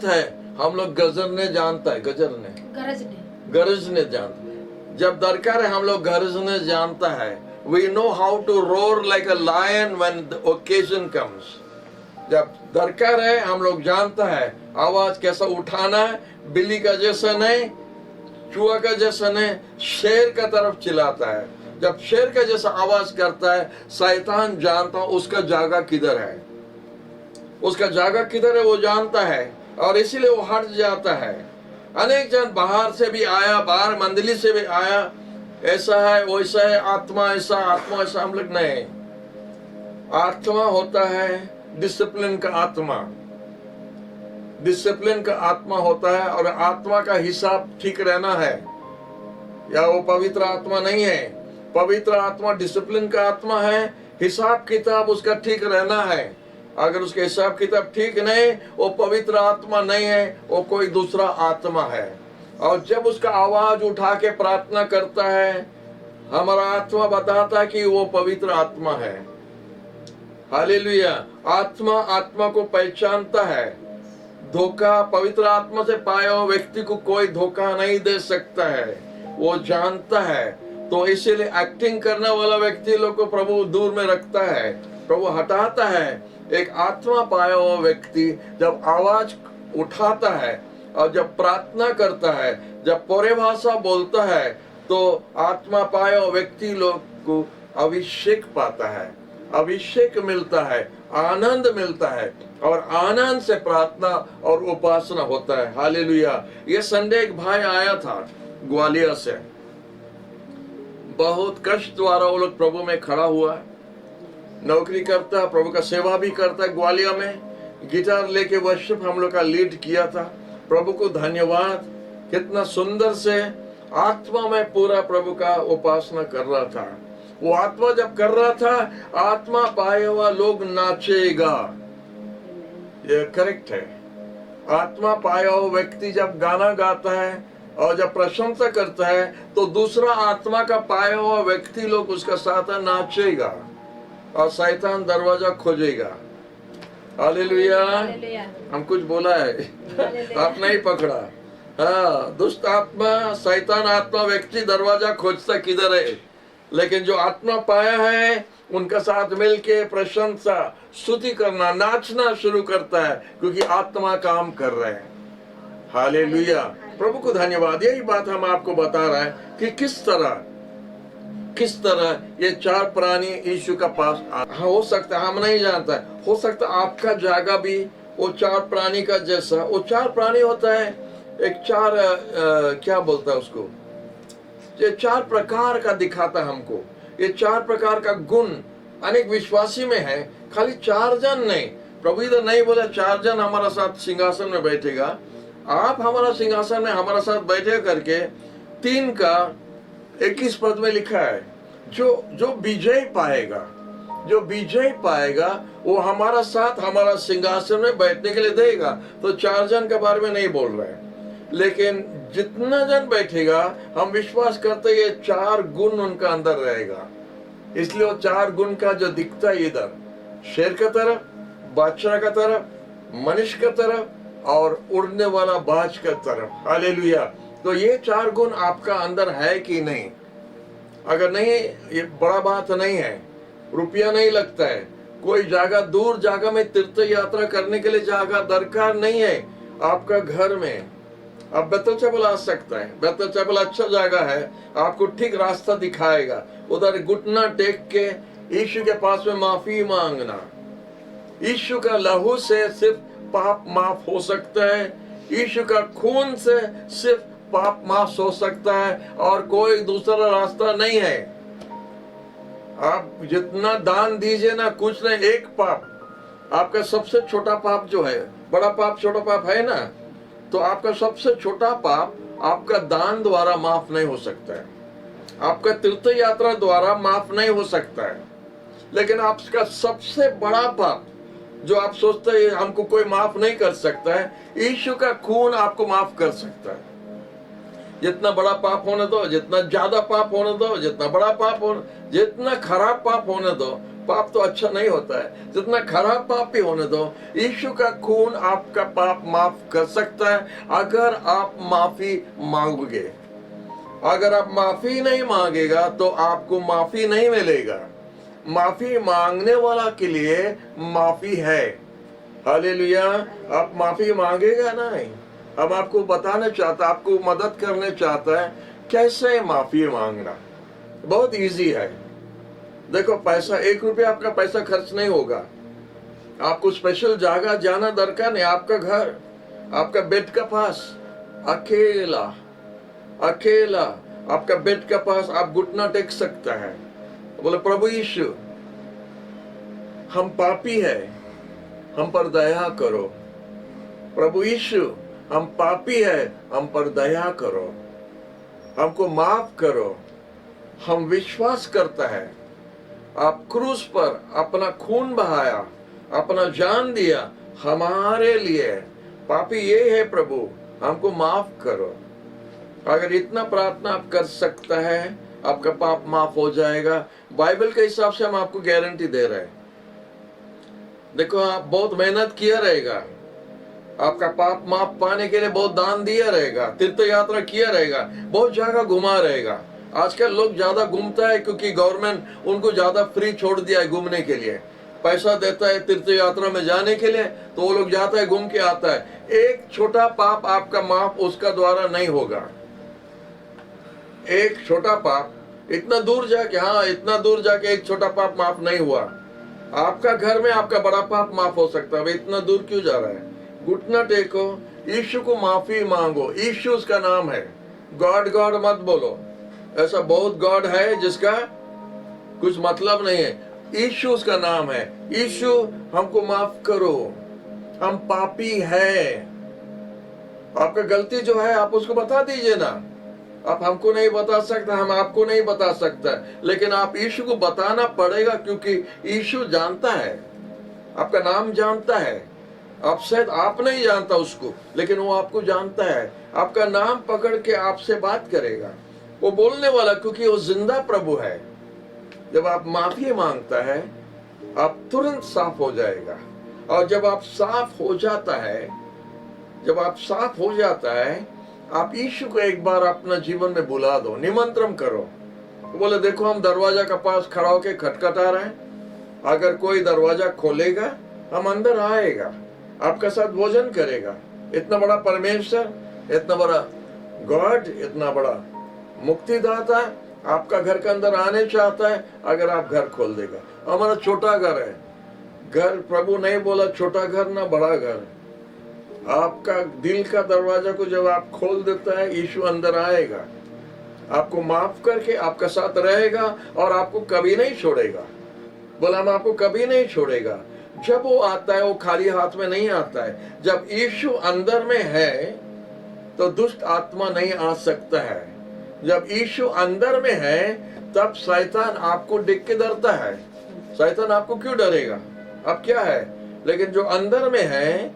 है हम लोग गरजने जानता है, गरजने जानता है। जब दरकार है हम लोग गरजने जानता है। We know how to roar like a lion when the occasion comes. जब दरकार है हम लोग जानता है आवाज कैसा उठाना है। बिल्ली का जैसा नहीं, चूहा का जैसा नहीं, शेर का तरफ चिल्लाता है। जब शेर का जैसा आवाज करता है, शैतान जानता उसका जगह किधर है, उसका जगह किधर है वो जानता है, और इसीलिए वो हट जाता है। अनेक जन बाहर से भी आया, बाहर मंडली से भी आया, ऐसा है वैसा है, आत्मा ऐसा हम लोग नहीं। आत्मा होता है डिसिप्लिन का आत्मा होता है, और आत्मा का हिसाब ठीक रहना है, या वो पवित्र आत्मा नहीं है। पवित्र आत्मा डिसिप्लिन का आत्मा है, हिसाब किताब उसका ठीक रहना है। अगर उसके हिसाब किताब ठीक नहीं, वो पवित्र आत्मा नहीं है, वो कोई दूसरा आत्मा है। और जब उसका आवाज उठा के प्रार्थना करता है, हमारा आत्मा बताता है कि वो पवित्र आत्मा है। हालेलुया। आत्मा को पहचानता है। धोखा पवित्र आत्मा से पाया हुआ व्यक्ति को कोई धोखा नहीं दे सकता है, वो जानता है। तो इसीलिए एक्टिंग करने वाला व्यक्ति लोग को प्रभु दूर में रखता है, प्रभु हटाता है। एक आत्मा पाया हुआ व्यक्ति जब आवाज उठाता है और जब प्रार्थना करता है, जब परिभाषा बोलता है, तो आत्मा पाया हुआ व्यक्ति लोग को अभिषेक पाता है, अभिषेक मिलता है, आनंद मिलता है, और आनंद से प्रार्थना और उपासना होता है। हालेलुया। ये संडे एक भाई आया था ग्वालियर से, बहुत कष्ट द्वारा वो लोग प्रभु में खड़ा हुआ है, नौकरी करता है, प्रभु का सेवा भी करता है। ग्वालियर में गिटार लेके वर्शिप हम लोग का लीड किया था। प्रभु को धन्यवाद, कितना सुंदर से आत्मा में पूरा प्रभु का उपासना कर रहा था। वो आत्मा जब कर रहा था, आत्मा पाए हुआ लोग नाचेगा, ये करेक्ट है। आत्मा पाया हुआ व्यक्ति जब गाना गाता है और जब प्रशंसा करता है, तो दूसरा आत्मा का पाया हुआ व्यक्ति लोग उसका साथ नाचेगा और शैतान दरवाजा खोजेगा। हालेलुया। हम कुछ बोला है आप नहीं पकड़ा। हाँ, दुष्ट आत्मा, शैतान आत्मा व्यक्ति दरवाजा खोजता किधर है, लेकिन जो आत्मा पाया है उनका साथ मिलके प्रशंसा स्तुति करना, नाचना शुरू करता है, क्योंकि आत्मा काम कर रहे हैं। हालेलुया। प्रभु को धन्यवाद। यही बात हम आपको बता रहे हैं कि किस तरह ये चार प्राणी यीशु का पास हो सकता है, हम नहीं जानता, हो सकता आपका जागा भी वो चार प्राणी का जैसा। वो चार प्राणी होता है, एक चार क्या बोलता है उसको, ये चार प्रकार का दिखाता हमको। ये चार प्रकार का गुण अनेक विश्वासी में है, खाली चार जन नहीं। प्रभु इधर नहीं बोला चार जन हमारा साथ सिंहासन में बैठेगा, आप हमारा सिंहासन में हमारा साथ बैठे करके 3 का 21 पद में लिखा है, जो विजय पाएगा वो हमारा साथ हमारा सिंहासन में बैठने के लिए देगा। तो 4 जन के बारे में नहीं बोल रहे हैं, लेकिन जितना जन बैठेगा हम विश्वास करते ये 4 गुण उनका अंदर रहेगा। इसलिए वो 4 गुण का जो दिखता है इधर, शेर का तरह, बादशाह का तरह, मनुष्य का तरह और उड़ने वाला बाज का तरफ। हालेलुया। तो ये 4 गुण आपका अंदर है कि नहीं? अगर नहीं, ये बड़ा बात नहीं है, रुपया नहीं लगता है, कोई जगह दूर जगह में तीर्थ यात्रा करने के लिए जगह दरकार नहीं है। आपका घर में आप बेतल चैपल आ सकता है। बेतल चैपल अच्छा जगह है, आपको ठीक रास्ता दिखाएगा। उधर घुटना टेक के यीशु के पास में माफी मांगना। यीशु का लहू से सिर्फ पाप माफ हो सकता है, यीशु का खून से सिर्फ पाप माफ हो सकता है और कोई दूसरा रास्ता नहीं है। आप जितना दान दीजिए ना, कुछ नहीं, एक पाप, आपका सबसे छोटा पाप जो है, बड़ा पाप छोटा पाप है ना, तो आपका सबसे छोटा पाप आपका दान द्वारा माफ नहीं हो सकता है, आपका तीर्थ यात्रा द्वारा माफ नहीं हो सकता है। लेकिन आपका सबसे बड़ा पाप जो आप सोचते हैं हमको कोई माफ नहीं कर सकता है, यीशु का खून आपको माफ कर सकता है। जितना बड़ा पाप होने दो, जितना ज्यादा पाप होने दो, जितना बड़ा पाप होने, जितना खराब पाप होने दो, पाप तो अच्छा नहीं होता है, जितना खराब पाप भी होने दो, यीशु का खून आपका पाप माफ कर सकता है अगर आप माफी मांगोगे। अगर आप माफी नहीं मांगेगा तो आपको माफी नहीं मिलेगा। माफी मांगने वाला के लिए माफी है। हालेलुया। आप माफी मांगेगा नहीं। अब आपको बताना चाहता, आपको मदद करने चाहता है कैसे माफी मांगना। बहुत इजी है। देखो, पैसा 1 रुपया आपका पैसा खर्च नहीं होगा, आपको स्पेशल जगह जाना दरकार नहीं। आपका घर, आपका बेड का पास, अकेला आपका बेड का पास आप घुटना टेक सकता है, बोले प्रभु यीशु हम पापी है, हम पर दया करो। प्रभु यीशु हम पापी है, हम पर दया करो, हमको माफ करो। हम विश्वास करता है आप क्रूस पर अपना खून बहाया, अपना जान दिया हमारे लिए। पापी ये है प्रभु, हमको माफ करो। अगर इतना प्रार्थना आप कर सकता है, आपका पाप माफ हो जाएगा। बाइबल के हिसाब से हम आपको गारंटी दे रहे हैं। देखो, आप बहुत मेहनत किया रहेगा, आपका पाप माफ पाने के लिए बहुत दान दिया रहेगा, तीर्थ यात्रा किया रहेगा, बहुत जगह घुमा रहेगा। आजकल लोग ज्यादा घूमता है क्योंकि गवर्नमेंट उनको ज्यादा फ्री छोड़ दिया है घूमने के लिए, पैसा देता है तीर्थ यात्रा में जाने के लिए, तो वो लोग जाता है, घूम के आता है। एक छोटा पाप आपका माफ उसका द्वारा नहीं होगा। एक छोटा पाप, इतना दूर जाके एक छोटा पाप माफ नहीं हुआ। आपका घर में आपका बड़ा पाप माफ हो सकता है। इतना दूर क्यों जा रहा है? घुटना टेको, यीशु को माफी मांगो। यीशु उसका नाम है। गॉड गॉड मत बोलो, ऐसा बहुत गॉड है जिसका कुछ मतलब नहीं है। यीशु उसका नाम है। यीशु हमको माफ करो, हम पापी है। आपका गलती जो है आप उसको बता दीजिए ना। आप हमको नहीं बता सकता, हम आपको नहीं बता सकता, लेकिन आप यीशु को बताना पड़ेगा क्योंकि यीशु जानता है, आपका नाम जानता है। आप शायद आप नहीं जानता उसको, लेकिन वो आपको जानता है। आपका नाम पकड़ के आपसे बात करेगा, वो बोलने वाला, क्योंकि वो जिंदा प्रभु है। जब आप माफी मांगता है आप तुरंत साफ हो जाएगा। और जब आप साफ हो जाता है, आप यीशु को एक बार अपना जीवन में बुला दो, निमंत्रण करो। बोले देखो, हम दरवाजा के पास खड़ा होके खटखटा रहे हैं, अगर कोई दरवाजा खोलेगा हम अंदर आएगा, आपका साथ भोजन करेगा। इतना बड़ा परमेश्वर, इतना बड़ा गॉड इतना बड़ा मुक्तिदाता आपका घर के अंदर आने चाहता है अगर आप घर खोल देगा। हमारा छोटा घर है, घर प्रभु नहीं बोला छोटा घर ना बड़ा घर। आपका दिल का दरवाजा को जब आप खोल देता है, यीशु अंदर आएगा, आपको माफ करके आपका साथ रहेगा और आपको कभी नहीं छोड़ेगा। बोला हम आपको कभी नहीं छोड़ेगा। जब वो आता है वो खाली हाथ में नहीं आता है। जब यीशु अंदर में है तो दुष्ट आत्मा नहीं आ सकता है। जब यीशु अंदर में है तब शैतान आपको देख के डरता है। शैतान आपको क्यों डरेगा? अब क्या है, लेकिन जो अंदर में है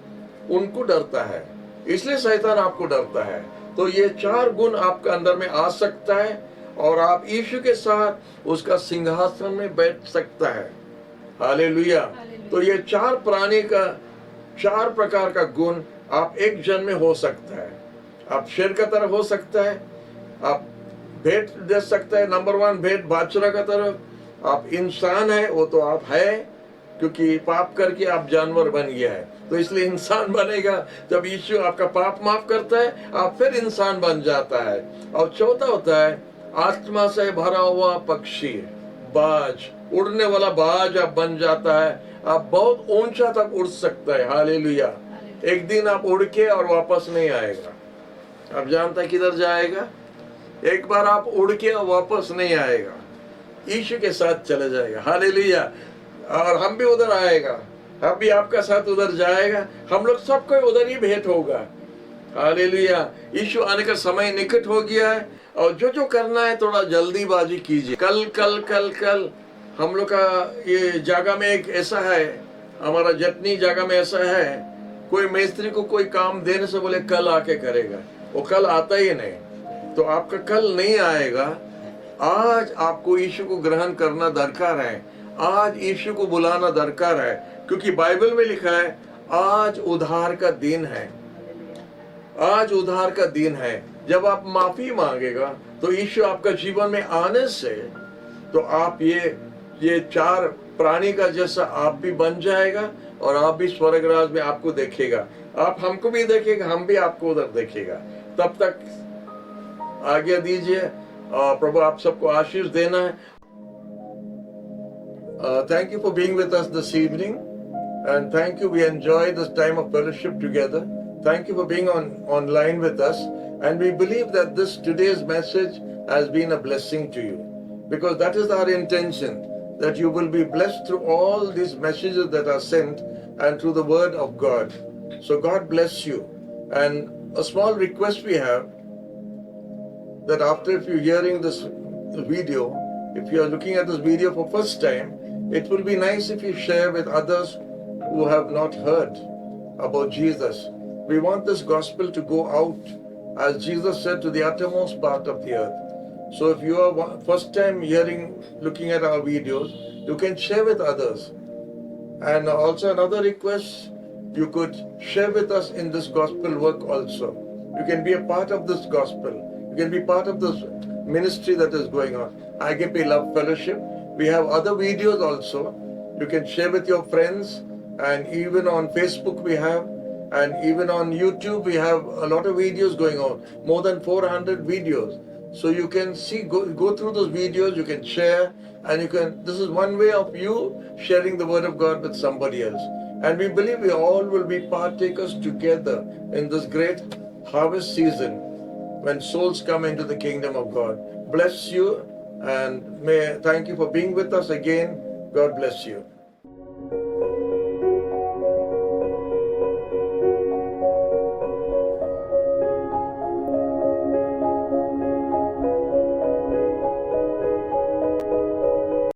उनको डरता है, इसलिए शैतान आपको डरता है। तो ये 4 गुण आपके अंदर में आ सकता है और आप यीशु के साथ उसका सिंहासन में बैठ सकता है। हालेलुया। तो ये 4 प्राणी का 4 प्रकार का गुण आप एक जन में हो सकता है। आप शेर का तरह हो सकता है, आप भेंट दे सकता है। नंबर 1 भेंट बादशाह का तरह। आप इंसान है, वो तो आप है, क्योंकि पाप करके आप जानवर बन गया है, तो इसलिए इंसान बनेगा। जब यीशु आपका पाप माफ करता है आप फिर इंसान बन जाता है। और चौथा होता है आत्मा से भरा हुआ पक्षी, बाज, उड़ने वाला बाज आप बन जाता है। आप बहुत ऊंचा तक उड़ सकता है। हालेलुया। एक दिन आप उड़ के और वापस नहीं आएगा। आप जानता है किधर जाएगा? एक बार आप उड़ के और वापस नहीं आएगा, यीशु के साथ चले जाएगा। हालेलुया। और हम भी उधर आएगा, हम भी आपका साथ उधर जाएगा, हम लोग सबको उधर ही भेंट होगा। हालेलुया। यीशु आने का समय निकट हो गया है और जो जो करना है थोड़ा जल्दीबाजी कीजिए। कल कल कल कल हम लोग का ये जगह में एक ऐसा है, हमारा जटनी जगह में ऐसा है, कोई मिस्त्री को कोई काम देने से बोले कल आके करेगा, वो कल आता ही नहीं। तो आपका कल नहीं आएगा। आज आपको यीशु को ग्रहण करना दरकार है, आज यीशु को बुलाना दरकार है, क्योंकि बाइबल में लिखा है आज उद्धार का दिन है। आज उद्धार का दिन है। जब आप माफी मांगेगा तो यीशु आपका जीवन में आने से तो आप ये 4 प्राणी का जैसा आप भी बन जाएगा और आप भी स्वर्ग राज में आपको देखेगा। आप हमको भी देखेगा, हम भी आपको उधर देखेगा। तब तक आज्ञा दीजिए और प्रभु आप सबको आशीष देना है। Thank you for being with us this evening, and thank you. We enjoy this time of fellowship together. Thank you for being online with us, and we believe that today's message has been a blessing to you, because that is our intention, that you will be blessed through all these messages that are sent and through the word of God. So God bless you. And a small request we have, that after if you're hearing this video, if you are looking at this video for first time, it will be nice if you share with others who have not heard about Jesus. We want this gospel to go out, as Jesus said, to the uttermost part of the earth. So if you are first time looking at our videos, you can share with others. And also another request, you could share with us in this gospel work also. You can be a part of this gospel. You can be part of this ministry that is going on. IKP Love Fellowship. We have other videos also. You can share with your friends, and even on Facebook we have, and even on YouTube we have a lot of videos going on. More than 400 videos. So you can see, go through those videos, you can share, and this is one way of you sharing the word of God with somebody else. And we believe we all will be partakers together in this great harvest season when souls come into the kingdom of God. Bless you, and thank you for being with us again. God bless you.